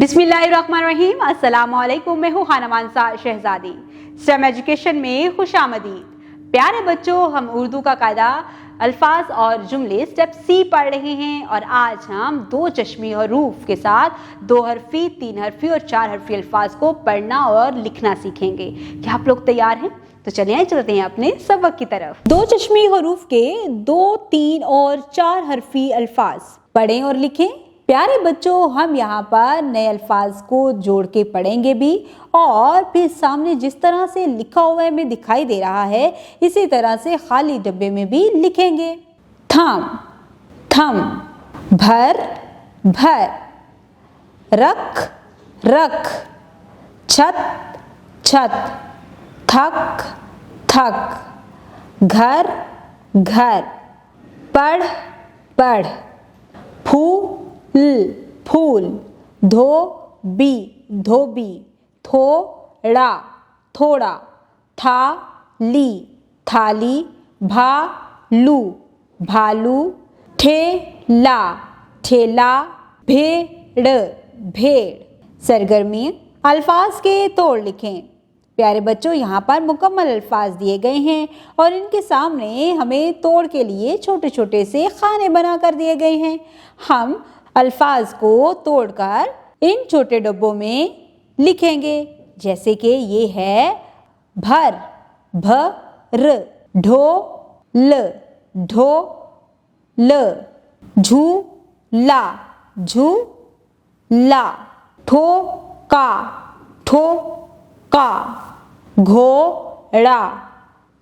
बिस्मिल्लाहिर्रहमानिर्रहीम। अस्सलामुअलैकुम। मैं हूँ खानमानसा शहजादी। स्टेम एजुकेशन में खुशामदीद। प्यारे बच्चों, हम उर्दू का कायदा, अल्फाज और जुमले स्टेप सी पढ़ रहे हैं और आज हम दो चश्मी हरूफ के साथ दो हरफी, तीन हरफी और चार हरफी अल्फाज को पढ़ना और लिखना सीखेंगे। क्या आप लोग तैयार हैं? तो चलिए चलते हैं अपने सबक की तरफ। दो चश्मी हरूफ के दो, तीन और चार हरफी अल्फाज पढ़ें और लिखें। प्यारे बच्चों, हम यहाँ पर नए अल्फाज को जोड़ के पढ़ेंगे भी और फिर सामने जिस तरह से लिखा हुआ है हमें दिखाई दे रहा है, इसी तरह से खाली डब्बे में भी लिखेंगे। थम थम, भर भर, रख रख, छत छत, थक थक, घर घर, पढ़ पढ़, फूल फूल, धोबी धोबी, थोड़ा थोड़ा, थाली थाली, भालू भालू, ठेला ठेला, भेड़ भेड़। सरगर्मी, अल्फाज के तोड़ लिखें। प्यारे बच्चों, यहाँ पर मुकम्मल अल्फाज दिए गए हैं और इनके सामने हमें तोड़ के लिए छोटे छोटे से खाने बना कर दिए गए हैं। हम अल्फाज को तोड़कर इन छोटे डब्बों में लिखेंगे, जैसे कि ये है भर भर, ढोल ढोल, झूला झूला, ठोका ठोका, घोड़ा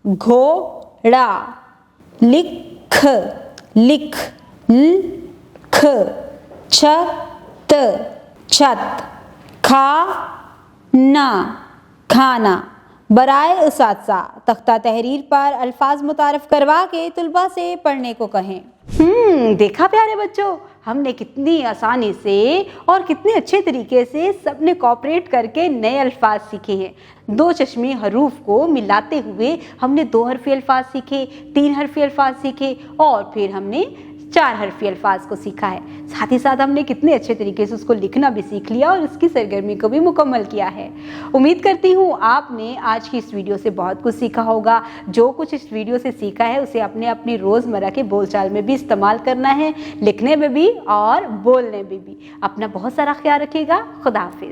घोड़ा, लिख लिख लिख, छत छत, खाना खाना। बराए उसात्ज़ा तख्ता तहरीर पर अल्फाज मुतारफ करवा के तुलबा से पढ़ने को कहें। देखा प्यारे बच्चों, हमने कितनी आसानी से और कितने अच्छे तरीके से सबने कोऑपरेट करके नए अल्फाज सीखे हैं। दो चश्मी हरूफ को मिलाते हुए हमने दो हरफी अल्फाज सीखे, तीन हरफी अल्फाज सीखे और फिर हमने चार हरफी अल्फाज को सीखा है। साथ ही साथ हमने कितने अच्छे तरीके से उसको लिखना भी सीख लिया और उसकी सरगर्मी को भी मुकम्मल किया है। उम्मीद करती हूँ आपने आज की इस वीडियो से बहुत कुछ सीखा होगा। जो कुछ इस वीडियो से सीखा है उसे अपने अपनी रोज़मर्रा के बोलचाल में भी इस्तेमाल करना है, लिखने में भी और बोलने में भी। अपना बहुत सारा ख्याल रखिएगा। खुदा हाफिज़।